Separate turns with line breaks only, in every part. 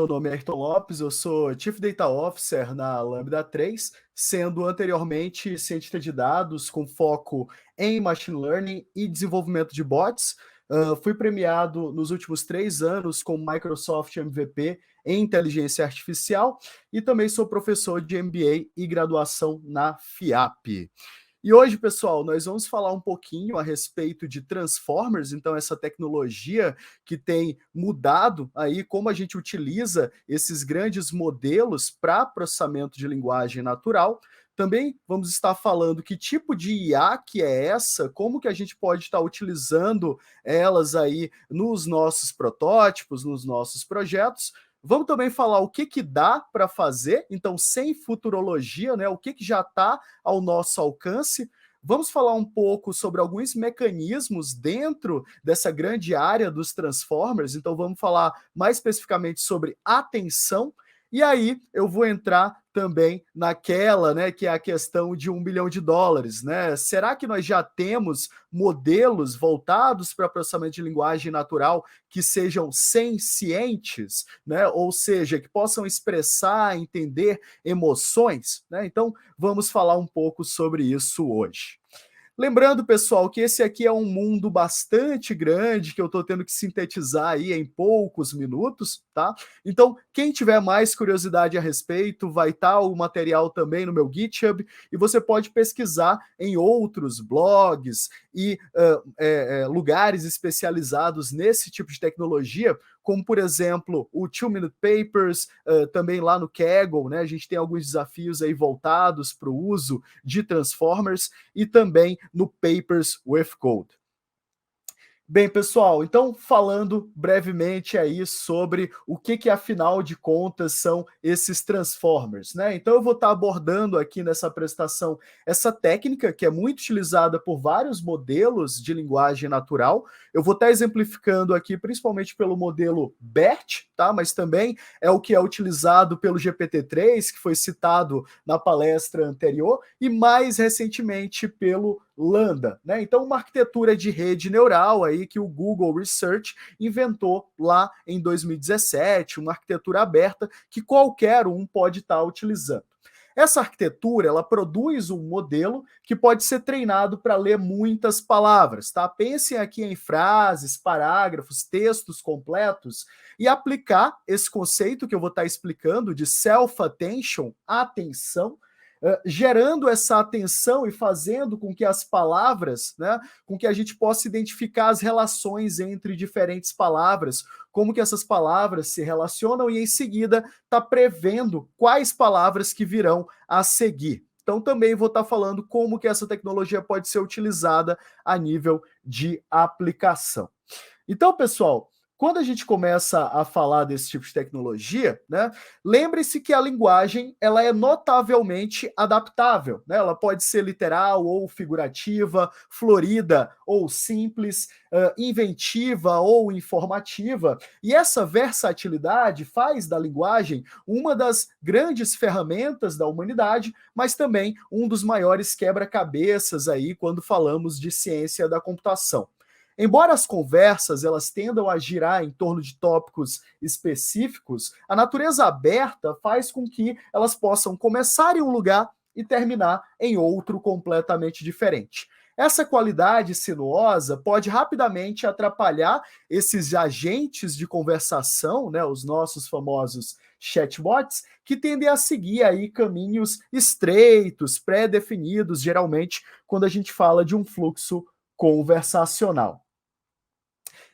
meu nome é Ayrton Lopes, eu sou Chief Data Officer na Lambda 3, sendo anteriormente cientista de dados com foco em Machine Learning e desenvolvimento de bots. Fui premiado nos últimos 3 anos com Microsoft MVP em Inteligência Artificial e também sou professor de MBA e graduação na FIAP. E hoje, pessoal, nós vamos falar um pouquinho a respeito de Transformers, então essa tecnologia que tem mudado aí como a gente utiliza esses grandes modelos para processamento de linguagem natural. Também vamos estar falando que tipo de IA que é essa, como que a gente pode estar utilizando elas aí nos nossos protótipos, nos nossos projetos. Vamos também falar o que dá para fazer, então sem futurologia, né? O que já está ao nosso alcance. Vamos falar um pouco sobre alguns mecanismos dentro dessa grande área dos Transformers, então vamos falar mais especificamente sobre atenção. E aí eu vou entrar também naquela, né, que é a questão de $1 bilhão, né? Será que nós já temos modelos voltados para processamento de linguagem natural que sejam sencientes, né? Ou seja, que possam expressar, entender emoções, né? Então, vamos falar um pouco sobre isso hoje. Lembrando, pessoal, que esse aqui é um mundo bastante grande que eu estou tendo que sintetizar aí em poucos minutos, tá? Então, quem tiver mais curiosidade a respeito, vai estar o material também no meu GitHub e você pode pesquisar em outros blogs e lugares especializados nesse tipo de tecnologia, como, por exemplo, o 2-Minute Papers, também lá no Kaggle, né? A gente tem alguns desafios aí voltados para o uso de Transformers e também no Papers with Code. Bem, pessoal, então falando brevemente aí sobre o que afinal de contas são esses Transformers, né? Então eu vou estar abordando aqui nessa apresentação essa técnica que é muito utilizada por vários modelos de linguagem natural. Eu vou estar exemplificando aqui principalmente pelo modelo BERT, tá? Mas também é o que é utilizado pelo GPT-3, que foi citado na palestra anterior, e mais recentemente pelo Lambda, né? Então, uma arquitetura de rede neural aí que o Google Research inventou lá em 2017, uma arquitetura aberta que qualquer um pode estar utilizando. Essa arquitetura, ela produz um modelo que pode ser treinado para ler muitas palavras, tá? Pensem aqui em frases, parágrafos, textos completos e aplicar esse conceito que eu vou estar explicando de self-attention, atenção, gerando essa atenção e fazendo com que as palavras, né, com que a gente possa identificar as relações entre diferentes palavras, como que essas palavras se relacionam e em seguida está prevendo quais palavras que virão a seguir. Então também vou estar falando como que essa tecnologia pode ser utilizada a nível de aplicação. Então, pessoal, quando a gente começa a falar desse tipo de tecnologia, né, lembre-se que a linguagem ela é notavelmente adaptável, né? Ela pode ser literal ou figurativa, florida ou simples, inventiva ou informativa, e essa versatilidade faz da linguagem uma das grandes ferramentas da humanidade, mas também um dos maiores quebra-cabeças aí quando falamos de ciência da computação. Embora as conversas elas tendam a girar em torno de tópicos específicos, a natureza aberta faz com que elas possam começar em um lugar e terminar em outro completamente diferente. Essa qualidade sinuosa pode rapidamente atrapalhar esses agentes de conversação, né, os nossos famosos chatbots, que tendem a seguir aí caminhos estreitos, pré-definidos, geralmente quando a gente fala de um fluxo conversacional.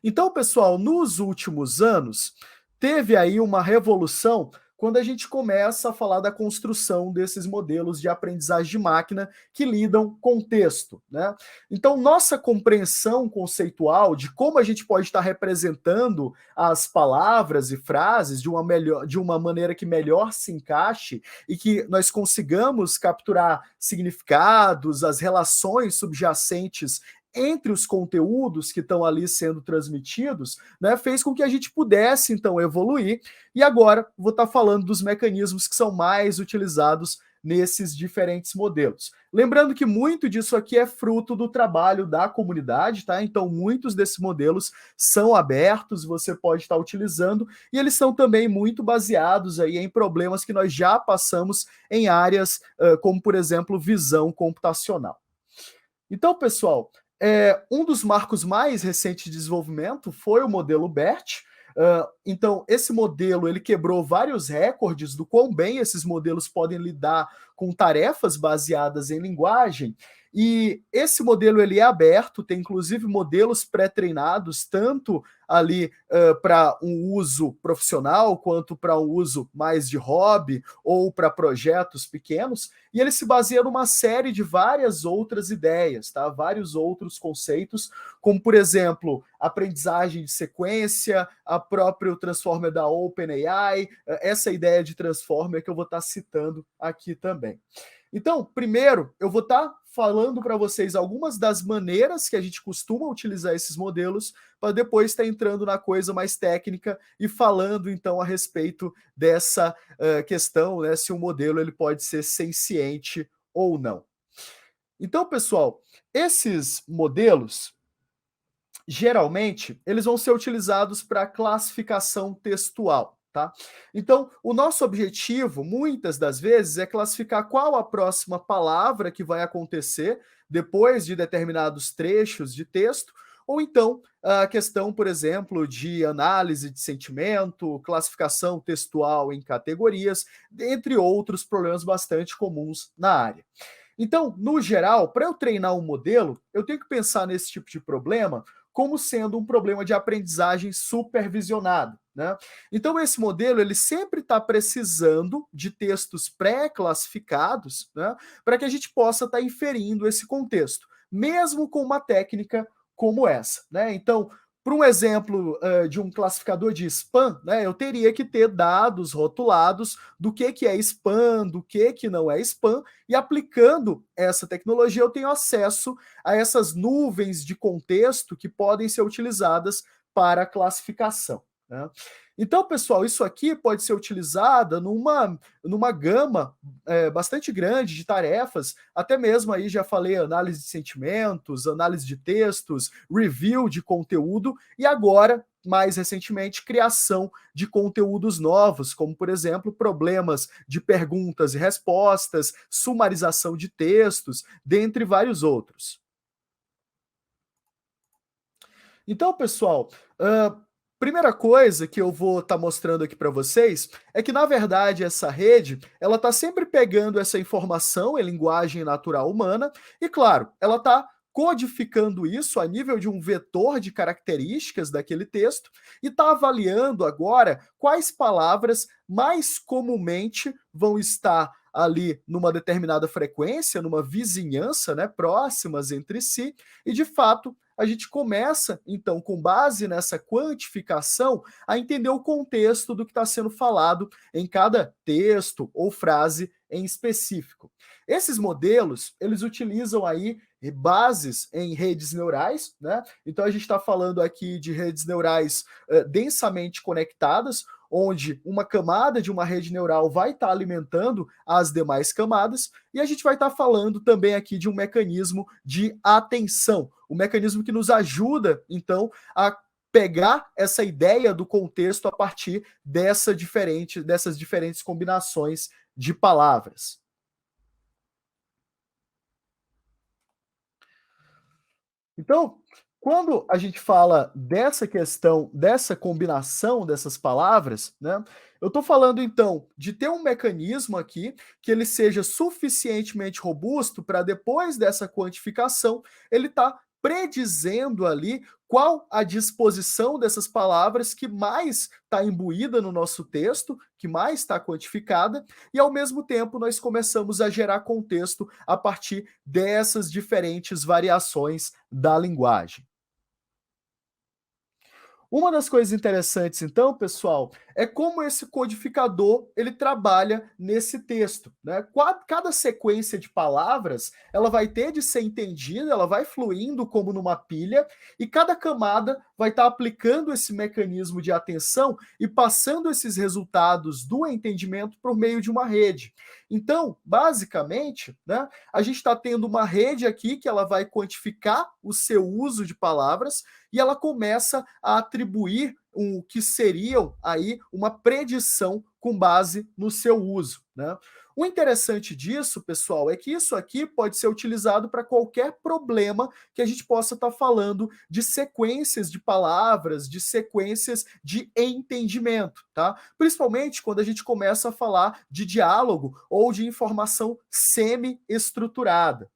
Então, pessoal, nos últimos anos, teve aí uma revolução quando a gente começa a falar da construção desses modelos de aprendizagem de máquina que lidam com texto, né? Então, nossa compreensão conceitual de como a gente pode estar representando as palavras e frases de uma maneira que melhor se encaixe e que nós consigamos capturar significados, as relações subjacentes entre os conteúdos que estão ali sendo transmitidos, né, fez com que a gente pudesse, então, evoluir. E agora vou estar falando dos mecanismos que são mais utilizados nesses diferentes modelos. Lembrando que muito disso aqui é fruto do trabalho da comunidade, tá? Então, muitos desses modelos são abertos, você pode estar utilizando, e eles são também muito baseados aí em problemas que nós já passamos em áreas como, por exemplo, visão computacional. Então, pessoal, um dos marcos mais recentes de desenvolvimento foi o modelo BERT. Então, esse modelo ele quebrou vários recordes do quão bem esses modelos podem lidar com tarefas baseadas em linguagem. E esse modelo ele é aberto, tem inclusive modelos pré-treinados, tanto ali para um uso profissional, quanto para um uso mais de hobby ou para projetos pequenos, e ele se baseia numa série de várias outras ideias, tá? Vários outros conceitos, como, por exemplo, aprendizagem de sequência, a próprio Transformer da OpenAI, essa ideia de Transformer que eu vou estar citando aqui também. Então, primeiro, eu vou estar falando para vocês algumas das maneiras que a gente costuma utilizar esses modelos, para depois estar entrando na coisa mais técnica e falando, então, a respeito dessa questão, né, se o modelo ele pode ser senciente ou não. Então, pessoal, esses modelos, geralmente, eles vão ser utilizados para classificação textual. Tá? Então, o nosso objetivo, muitas das vezes, é classificar qual a próxima palavra que vai acontecer depois de determinados trechos de texto, ou então a questão, por exemplo, de análise de sentimento, classificação textual em categorias, entre outros problemas bastante comuns na área. Então, no geral, para eu treinar um modelo, eu tenho que pensar nesse tipo de problema como sendo um problema de aprendizagem supervisionado, né? Então, esse modelo ele sempre está precisando de textos pré-classificados, né, para que a gente possa estar inferindo esse contexto, mesmo com uma técnica como essa, né? Então, para um exemplo de um classificador de spam, né, eu teria que ter dados rotulados do que é spam, do que não é spam, e aplicando essa tecnologia eu tenho acesso a essas nuvens de contexto que podem ser utilizadas para classificação, né? Então, pessoal, isso aqui pode ser utilizada numa gama bastante grande de tarefas, até mesmo aí já falei análise de sentimentos, análise de textos, review de conteúdo e agora, mais recentemente, criação de conteúdos novos, como, por exemplo, problemas de perguntas e respostas, sumarização de textos, dentre vários outros. Então, pessoal, primeira coisa que eu vou estar mostrando aqui para vocês é que, na verdade, essa rede ela está sempre pegando essa informação em linguagem natural humana e, claro, ela está codificando isso a nível de um vetor de características daquele texto e está avaliando agora quais palavras mais comumente vão estar ali numa determinada frequência, numa vizinhança, né, próximas entre si, e de fato a gente começa, então, com base nessa quantificação, a entender o contexto do que está sendo falado em cada texto ou frase em específico. Esses modelos, eles utilizam aí bases em redes neurais, né? Então a gente está falando aqui de redes neurais densamente conectadas, onde uma camada de uma rede neural vai estar alimentando as demais camadas, e a gente vai estar falando também aqui de um mecanismo de atenção, um mecanismo que nos ajuda, então, a pegar essa ideia do contexto a partir dessas diferentes combinações de palavras. Então, quando a gente fala dessa questão, dessa combinação dessas palavras, né, eu estou falando então de ter um mecanismo aqui que ele seja suficientemente robusto para depois dessa quantificação ele tá predizendo ali qual a disposição dessas palavras que mais está imbuída no nosso texto, que mais está quantificada, e ao mesmo tempo nós começamos a gerar contexto a partir dessas diferentes variações da linguagem. Uma das coisas interessantes, então, pessoal, é como esse codificador ele trabalha nesse texto, né? Cada sequência de palavras ela vai ter de ser entendida, ela vai fluindo como numa pilha, e cada camada vai estar aplicando esse mecanismo de atenção e passando esses resultados do entendimento por meio de uma rede. Então, basicamente, né, a gente está tendo uma rede aqui que ela vai quantificar o seu uso de palavras e ela começa a atribuir o que seriam aí uma predição com base no seu uso, né? O interessante disso, pessoal, é que isso aqui pode ser utilizado para qualquer problema que a gente possa estar falando de sequências de palavras, de sequências de entendimento, tá? Principalmente quando a gente começa a falar de diálogo ou de informação semi-estruturada.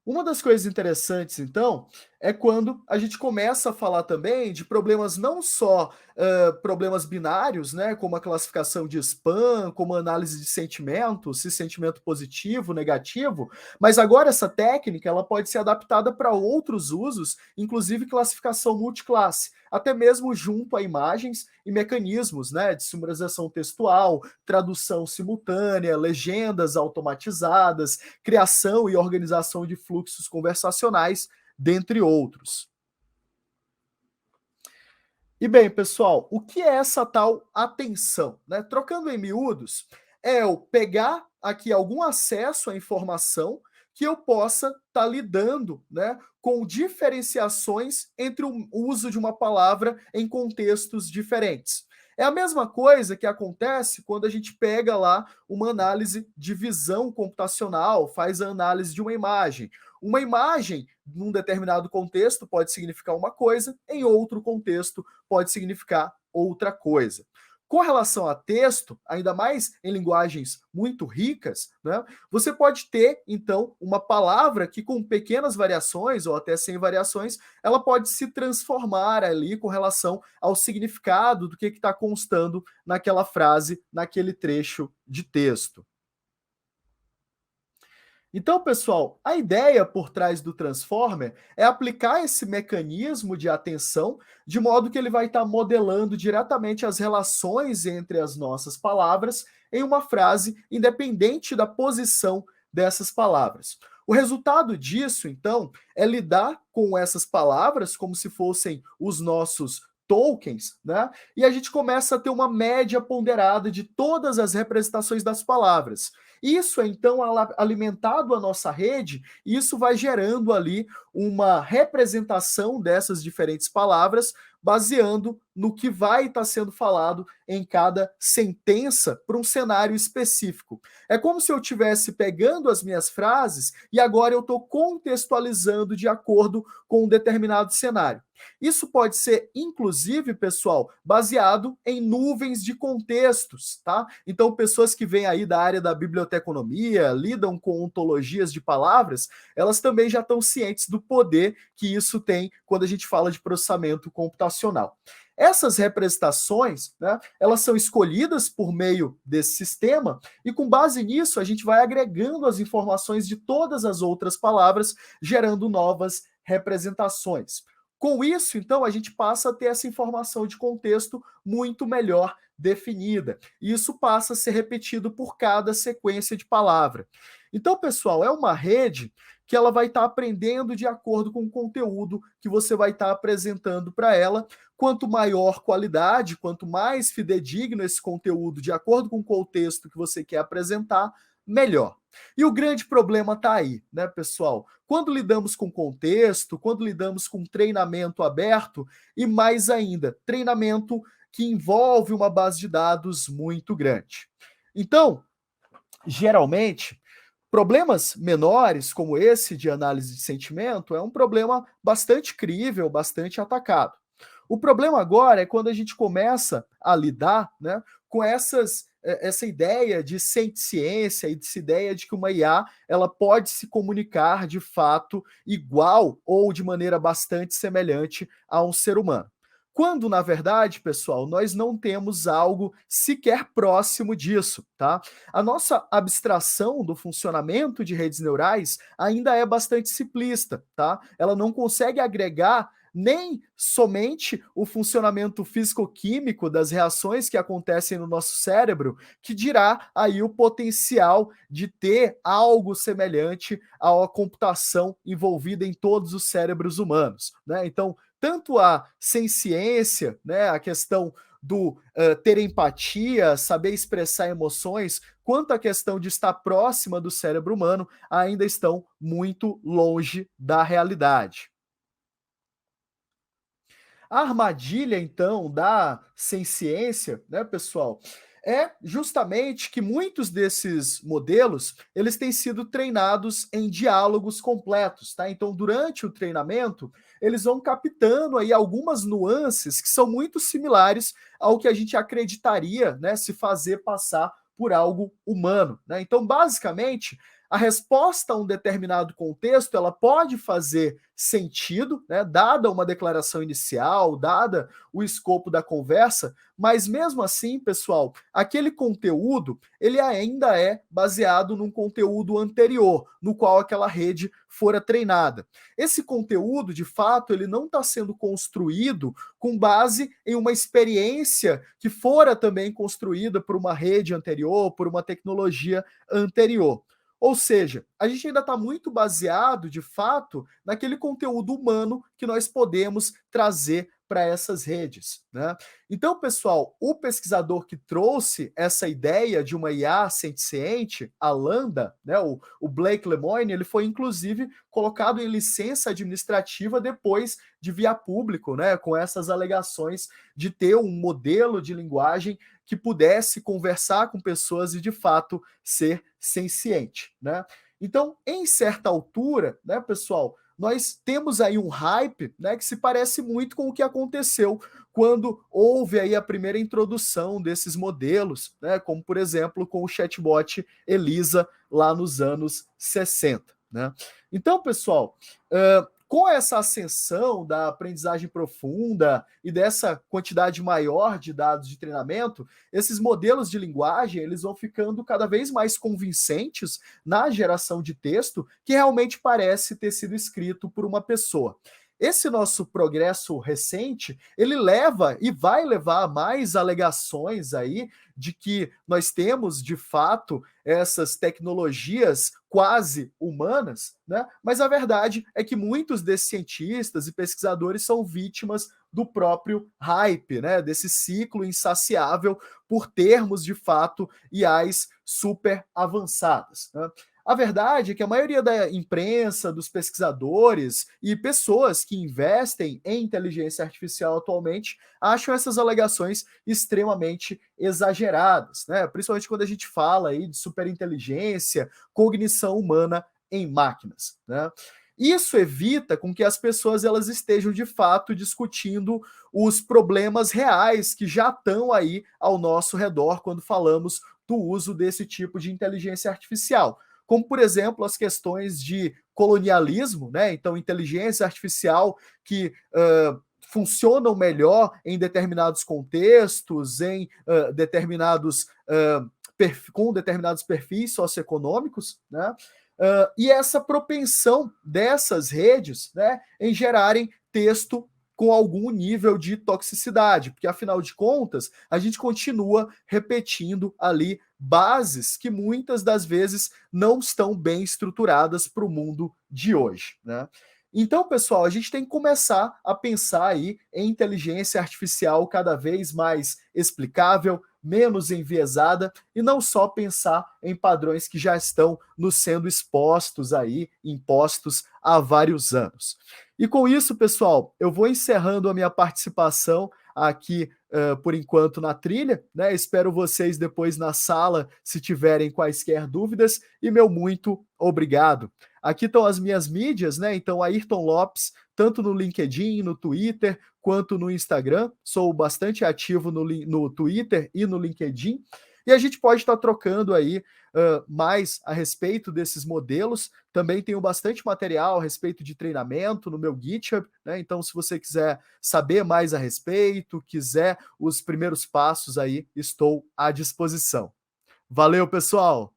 Uma das coisas interessantes, então, é quando a gente começa a falar também de problemas não só problemas binários, né, como a classificação de spam, como a análise de sentimento, se sentimento positivo, negativo, mas agora essa técnica ela pode ser adaptada para outros usos, inclusive classificação multiclasse, até mesmo junto a imagens e mecanismos, né, de sumarização textual, tradução simultânea, legendas automatizadas, criação e organização de fluxos conversacionais, dentre outros. E bem, pessoal, o que é essa tal atenção, né? Trocando em miúdos, é eu pegar aqui algum acesso à informação que eu possa estar lidando, né, com diferenciações entre o uso de uma palavra em contextos diferentes. É a mesma coisa que acontece quando a gente pega lá uma análise de visão computacional, faz a análise de uma imagem. Uma imagem, num determinado contexto, pode significar uma coisa, em outro contexto, pode significar outra coisa. Com relação a texto, ainda mais em linguagens muito ricas, né, você pode ter, então, uma palavra que, com pequenas variações, ou até sem variações, ela pode se transformar ali com relação ao significado do que está constando naquela frase, naquele trecho de texto. Então, pessoal, a ideia por trás do Transformer é aplicar esse mecanismo de atenção de modo que ele vai estar modelando diretamente as relações entre as nossas palavras em uma frase, independente da posição dessas palavras. O resultado disso, então, é lidar com essas palavras como se fossem os nossos tokens, né? E a gente começa a ter uma média ponderada de todas as representações das palavras. Isso é então alimentado a nossa rede, e isso vai gerando ali uma representação dessas diferentes palavras, baseando no que vai estar sendo falado em cada sentença para um cenário específico. É como se eu estivesse pegando as minhas frases e agora eu estou contextualizando de acordo com um determinado cenário. Isso pode ser, inclusive, pessoal, baseado em nuvens de contextos, tá? Então, pessoas que vêm aí da área da biblioteconomia, lidam com ontologias de palavras, elas também já estão cientes do poder que isso tem quando a gente fala de processamento computacional. Essas representações, né, elas são escolhidas por meio desse sistema e com base nisso a gente vai agregando as informações de todas as outras palavras, gerando novas representações. Com isso, então, a gente passa a ter essa informação de contexto muito melhor definida. E isso passa a ser repetido por cada sequência de palavra. Então, pessoal, é uma rede que ela vai estar aprendendo de acordo com o conteúdo que você vai estar apresentando para ela. Quanto maior qualidade, quanto mais fidedigno esse conteúdo, de acordo com o contexto que você quer apresentar, melhor. E o grande problema está aí, né, pessoal? Quando lidamos com contexto, quando lidamos com treinamento aberto e mais ainda, treinamento que envolve uma base de dados muito grande. Então, geralmente, problemas menores, como esse de análise de sentimento, é um problema bastante crível, bastante atacado. O problema agora é quando a gente começa a lidar, né, com essa ideia de ciência e essa ideia de que uma IA ela pode se comunicar de fato igual ou de maneira bastante semelhante a um ser humano. Quando, na verdade, pessoal, nós não temos algo sequer próximo disso, tá? A nossa abstração do funcionamento de redes neurais ainda é bastante simplista, tá? Ela não consegue agregar nem somente o funcionamento físico-químico das reações que acontecem no nosso cérebro, que dirá aí o potencial de ter algo semelhante à computação envolvida em todos os cérebros humanos, né? Então, tanto a ciência, né, a questão do ter empatia, saber expressar emoções, quanto a questão de estar próxima do cérebro humano, ainda estão muito longe da realidade. A armadilha, então, da ciência, né, pessoal, é justamente que muitos desses modelos, eles têm sido treinados em diálogos completos, tá? Então, durante o treinamento, eles vão captando aí algumas nuances que são muito similares ao que a gente acreditaria, né, se fazer passar por algo humano, né? Então, basicamente, a resposta a um determinado contexto, ela pode fazer sentido, né, dada uma declaração inicial, dada o escopo da conversa, mas mesmo assim, pessoal, aquele conteúdo, ele ainda é baseado num conteúdo anterior, no qual aquela rede fora treinada. Esse conteúdo, de fato, ele não está sendo construído com base em uma experiência que fora também construída por uma rede anterior, por uma tecnologia anterior. Ou seja, a gente ainda está muito baseado, de fato, naquele conteúdo humano que nós podemos trazer para essas redes, né? Então, pessoal, o pesquisador que trouxe essa ideia de uma IA senciente, a Lambda, né, o Blake Lemoine, ele foi inclusive colocado em licença administrativa depois de via público, né, com essas alegações de ter um modelo de linguagem que pudesse conversar com pessoas e de fato ser senciente, né? Então, em certa altura, né, pessoal, nós temos aí um hype, né, que se parece muito com o que aconteceu quando houve aí a primeira introdução desses modelos, né, como por exemplo com o chatbot Elisa lá nos anos 60, né? Então, pessoal, com essa ascensão da aprendizagem profunda e dessa quantidade maior de dados de treinamento, esses modelos de linguagem, eles vão ficando cada vez mais convincentes na geração de texto que realmente parece ter sido escrito por uma pessoa. Esse nosso progresso recente, ele leva e vai levar a mais alegações aí de que nós temos, de fato, essas tecnologias quase humanas, né? Mas a verdade é que muitos desses cientistas e pesquisadores são vítimas do próprio hype, né? Desse ciclo insaciável por termos, de fato, IAs super avançadas, né? A verdade é que a maioria da imprensa, dos pesquisadores e pessoas que investem em inteligência artificial atualmente acham essas alegações extremamente exageradas, né? Principalmente quando a gente fala aí de superinteligência, cognição humana em máquinas, né? Isso evita com que as pessoas elas estejam de fato discutindo os problemas reais que já estão aí ao nosso redor quando falamos do uso desse tipo de inteligência artificial, como, por exemplo, as questões de colonialismo, né? Então, inteligência artificial que funcionam melhor em determinados contextos, em com determinados perfis socioeconômicos, né? E essa propensão dessas redes, né, em gerarem texto com algum nível de toxicidade, porque afinal de contas, a gente continua repetindo ali bases que muitas das vezes não estão bem estruturadas para o mundo de hoje, né? Então, pessoal, a gente tem que começar a pensar aí em inteligência artificial cada vez mais explicável, menos enviesada e não só pensar em padrões que já estão nos sendo expostos aí, impostos há vários anos. E com isso, pessoal, eu vou encerrando a minha participação aqui por enquanto na trilha, né? Espero vocês depois na sala se tiverem quaisquer dúvidas e meu muito obrigado. Aqui estão as minhas mídias, né? Então, Ayrton Lopes, tanto no LinkedIn, no Twitter, quanto no Instagram. Sou bastante ativo no Twitter e no LinkedIn. E a gente pode estar trocando aí mais a respeito desses modelos. Também tenho bastante material a respeito de treinamento no meu GitHub, né? Então, se você quiser saber mais a respeito, quiser os primeiros passos aí, estou à disposição. Valeu, pessoal!